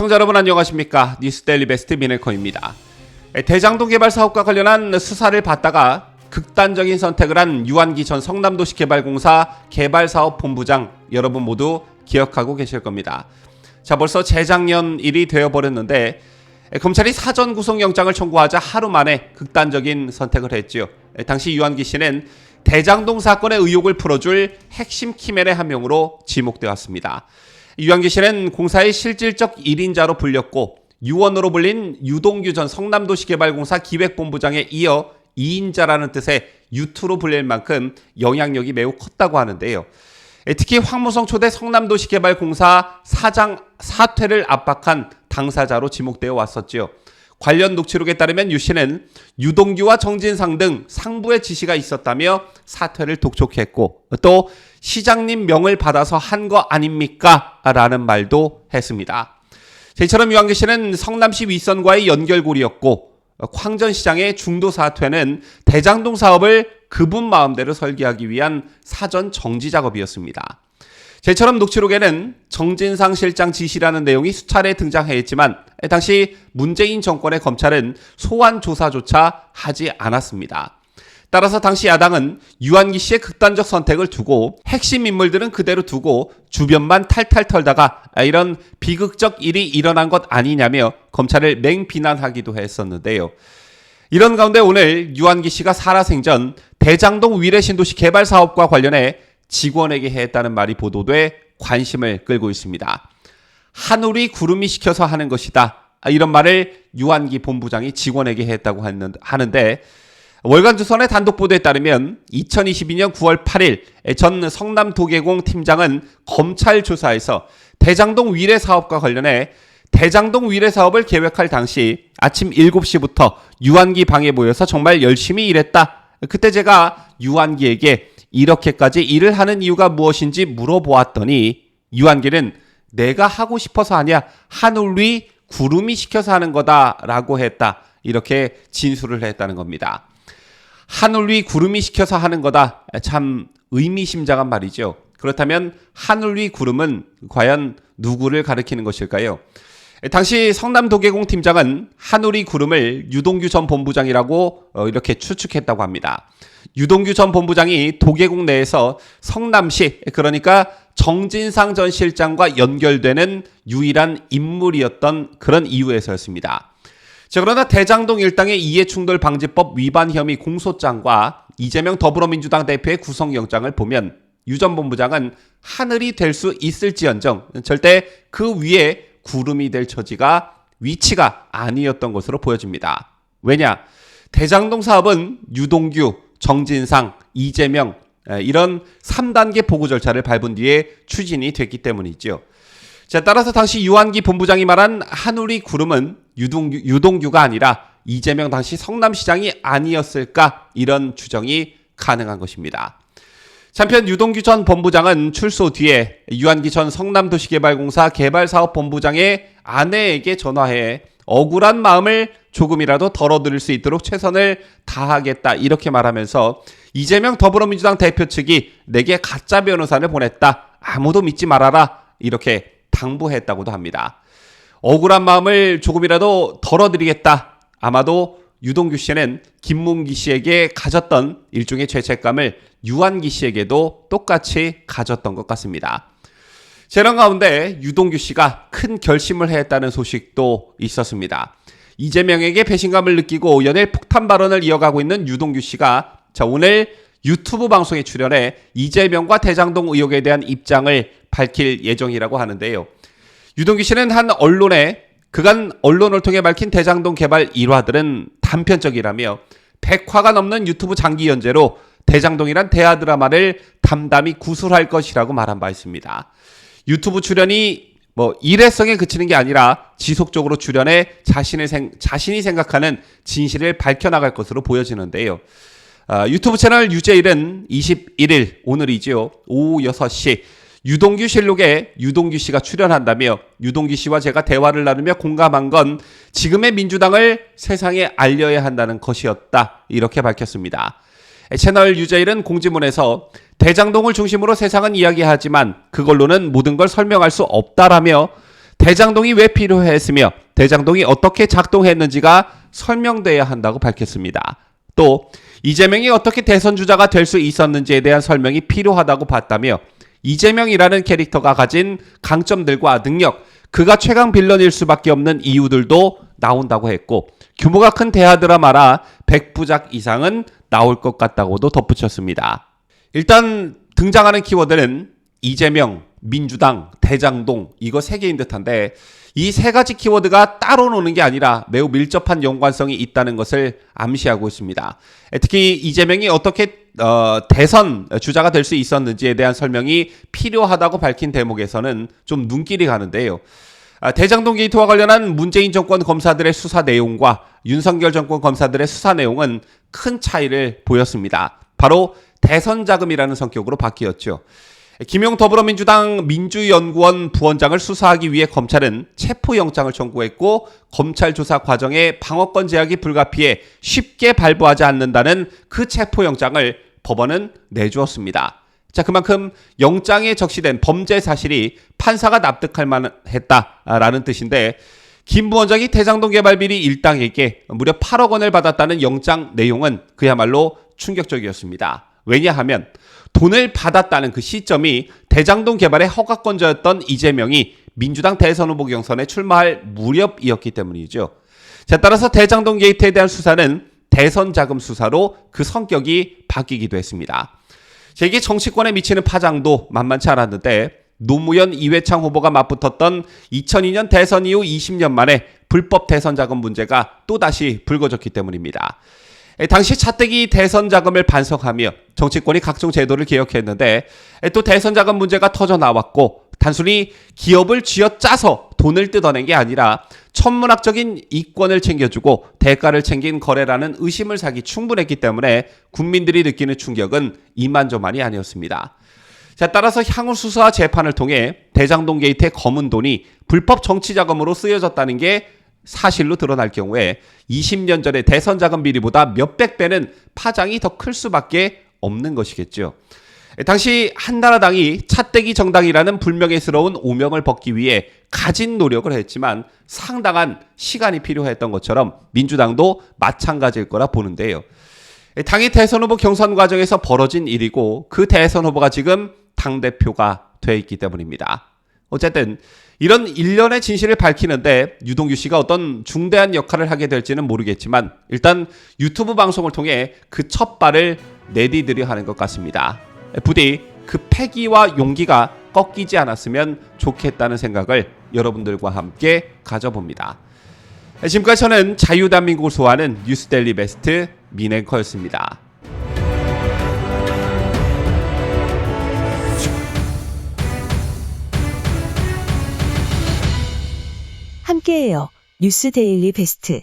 시청자 여러분 안녕하십니까? 뉴스데일리 베스트 미네커입니다. 대장동 개발 사업과 관련한 수사를 받다가 극단적인 선택을 한 유한기 전 성남도시개발공사 개발사업본부장 여러분 모두 기억하고 계실 겁니다. 자, 벌써 재작년 일이 되어버렸는데 검찰이 사전 구속영장을 청구하자 하루 만에 극단적인 선택을 했죠. 당시 유한기 씨는 대장동 사건의 의혹을 풀어줄 핵심 키맨의 한 명으로 지목되었습니다. 유한기 씨는 공사의 실질적 1인자로 불렸고 유원으로 불린 유동규 전 성남도시개발공사 기획본부장에 이어 2인자라는 뜻의 유투로 불릴 만큼 영향력이 매우 컸다고 하는데요. 특히 황무성 초대 성남도시개발공사 사장 사퇴를 압박한 당사자로 지목되어 왔었죠. 관련 녹취록에 따르면 유 씨는 유동규와 정진상 등 상부의 지시가 있었다며 사퇴를 독촉했고 또 시장님 명을 받아서 한 거 아닙니까? 라는 말도 했습니다. 이처럼 유한기 씨는 성남시 윗선과의 연결고리였고 황전시장의 중도 사퇴는 대장동 사업을 그분 마음대로 설계하기 위한 사전 정지 작업이었습니다. 이처럼 녹취록에는 정진상 실장 지시라는 내용이 수차례 등장했지만 당시 문재인 정권의 검찰은 소환 조사조차 하지 않았습니다. 따라서 당시 야당은 유한기 씨의 극단적 선택을 두고 핵심 인물들은 그대로 두고 주변만 탈탈 털다가 이런 비극적 일이 일어난 것 아니냐며 검찰을 맹비난하기도 했었는데요. 이런 가운데 오늘 유한기 씨가 살아생전 대장동 위례신도시 개발 사업과 관련해 직원에게 했다는 말이 보도돼 관심을 끌고 있습니다. 하늘이 구름이 시켜서 하는 것이다. 이런 말을 유한기 본부장이 직원에게 했다고 하는데 월간조선의 단독 보도에 따르면 2022년 9월 8일 전 성남도계공 팀장은 검찰 조사에서 대장동 위례 사업과 관련해 대장동 위례 사업을 계획할 당시 아침 7시부터 유한기 방에 모여서 정말 열심히 일했다. 그때 제가 유한기에게 이렇게까지 일을 하는 이유가 무엇인지 물어보았더니 유한기는 내가 하고 싶어서 하냐 하늘 위 구름이 시켜서 하는 거다라고 했다. 이렇게 진술을 했다는 겁니다. 하늘 위 구름이 시켜서 하는 거다. 참 의미심장한 말이죠. 그렇다면 하늘 위 구름은 과연 누구를 가리키는 것일까요? 당시 성남도계공 팀장은 하늘 위 구름을 유동규 전 본부장이라고 이렇게 추측했다고 합니다. 유동규 전 본부장이 도계공 내에서 성남시 그러니까 정진상 전 실장과 연결되는 유일한 인물이었던 그런 이유에서였습니다. 자, 그러나 대장동 일당의 이해충돌방지법 위반 혐의 공소장과 이재명 더불어민주당 대표의 구속영장을 보면 유 전 본부장은 하늘이 될 수 있을지언정 절대 그 위에 구름이 될 처지가 위치가 아니었던 것으로 보여집니다. 왜냐? 대장동 사업은 유동규, 정진상, 이재명 이런 3단계 보고 절차를 밟은 뒤에 추진이 됐기 때문이죠. 자, 따라서 당시 유한기 본부장이 말한 하늘이 구름은 유동규가 아니라 이재명 당시 성남시장이 아니었을까 이런 추정이 가능한 것입니다. 한편 유동규 전 본부장은 출소 뒤에 유한기 전 성남도시개발공사 개발사업본부장의 아내에게 전화해 억울한 마음을 조금이라도 덜어드릴 수 있도록 최선을 다하겠다 이렇게 말하면서 이재명 더불어민주당 대표 측이 내게 가짜 변호사를 보냈다. 아무도 믿지 말아라. 이렇게 당부했다고도 합니다. 억울한 마음을 조금이라도 덜어드리겠다. 아마도 유동규 씨는 김문기 씨에게 가졌던 일종의 죄책감을 유한기 씨에게도 똑같이 가졌던 것 같습니다. 이런 가운데 유동규 씨가 큰 결심을 했다는 소식도 있었습니다. 이재명에게 배신감을 느끼고 연일 폭탄 발언을 이어가고 있는 유동규 씨가 오늘 유튜브 방송에 출연해 이재명과 대장동 의혹에 대한 입장을 밝힐 예정이라고 하는데요. 유동규 씨는 한 언론에 그간 언론을 통해 밝힌 대장동 개발 일화들은 단편적이라며 100화가 넘는 유튜브 장기 연재로 대장동이란 대하 드라마를 담담히 구술할 것이라고 말한 바 있습니다. 유튜브 출연이 일회성에 그치는 게 아니라 지속적으로 출연해 자신이 생각하는 진실을 밝혀나갈 것으로 보여지는데요. 유튜브 채널 유제일은 21일 오늘이죠. 오후 6시 유동규 실록에 유동규 씨가 출연한다며 유동규 씨와 제가 대화를 나누며 공감한 건 지금의 민주당을 세상에 알려야 한다는 것이었다. 이렇게 밝혔습니다. 채널 유제일은 공지문에서 대장동을 중심으로 세상은 이야기하지만 그걸로는 모든 걸 설명할 수 없다라며 대장동이 왜 필요했으며 대장동이 어떻게 작동했는지가 설명돼야 한다고 밝혔습니다. 또 이재명이 어떻게 대선 주자가 될 수 있었는지에 대한 설명이 필요하다고 봤다며 이재명이라는 캐릭터가 가진 강점들과 능력, 그가 최강 빌런일 수밖에 없는 이유들도 나온다고 했고 규모가 큰 대하 드라마라 100부작 이상은 나올 것 같다고도 덧붙였습니다. 일단 등장하는 키워드는 이재명, 민주당, 대장동 이거 3개인 듯한데 이 3가지 키워드가 따로 노는 게 아니라 매우 밀접한 연관성이 있다는 것을 암시하고 있습니다. 특히 이재명이 어떻게 대선 주자가 될 수 있었는지에 대한 설명이 필요하다고 밝힌 대목에서는 좀 눈길이 가는데요. 대장동 게이트와 관련한 문재인 정권 검사들의 수사 내용과 윤석열 정권 검사들의 수사 내용은 큰 차이를 보였습니다. 바로 대선 자금이라는 성격으로 바뀌었죠. 김용 더불어민주당 민주연구원 부원장을 수사하기 위해 검찰은 체포영장을 청구했고 검찰 조사 과정에 방어권 제약이 불가피해 쉽게 발부하지 않는다는 그 체포영장을 법원은 내주었습니다. 자, 그만큼 영장에 적시된 범죄 사실이 판사가 납득할 만했다라는 뜻인데 김 부원장이 대장동 개발 비리 일당에게 무려 8억 원을 받았다는 영장 내용은 그야말로 충격적이었습니다. 왜냐하면 돈을 받았다는 그 시점이 대장동 개발의 허가권자였던 이재명이 민주당 대선 후보 경선에 출마할 무렵이었기 때문이죠. 자, 따라서 대장동 게이트에 대한 수사는 대선 자금 수사로 그 성격이 바뀌기도 했습니다. 자, 이게 정치권에 미치는 파장도 만만치 않았는데 노무현 이회창 후보가 맞붙었던 2002년 대선 이후 20년 만에 불법 대선 자금 문제가 또다시 불거졌기 때문입니다. 당시 차떼기 대선 자금을 반성하며 정치권이 각종 제도를 개혁했는데 또 대선 자금 문제가 터져 나왔고 단순히 기업을 쥐어짜서 돈을 뜯어낸 게 아니라 천문학적인 이권을 챙겨주고 대가를 챙긴 거래라는 의심을 사기 충분했기 때문에 국민들이 느끼는 충격은 이만저만이 아니었습니다. 자, 따라서 향후 수사와 재판을 통해 대장동 게이트의 검은 돈이 불법 정치 자금으로 쓰여졌다는 게 사실로 드러날 경우에 20년 전의 대선 자금 비리보다 몇백 배는 파장이 더 클 수밖에 없는 것이겠죠. 당시 한나라당이 차떼기 정당이라는 불명예스러운 오명을 벗기 위해 가진 노력을 했지만 상당한 시간이 필요했던 것처럼 민주당도 마찬가지일 거라 보는데요. 당이 대선 후보 경선 과정에서 벌어진 일이고 그 대선 후보가 지금 당대표가 돼 있기 때문입니다. 어쨌든 이런 일련의 진실을 밝히는데 유동규 씨가 어떤 중대한 역할을 하게 될지는 모르겠지만 일단 유튜브 방송을 통해 그 첫 발을 내디디려 하는 것 같습니다. 부디 그 패기와 용기가 꺾이지 않았으면 좋겠다는 생각을 여러분들과 함께 가져봅니다. 지금까지 저는 자유대한민국을 소화하는 뉴스데일리 베스트 민앵커였습니다. 함께해요. 뉴스데일리 베스트.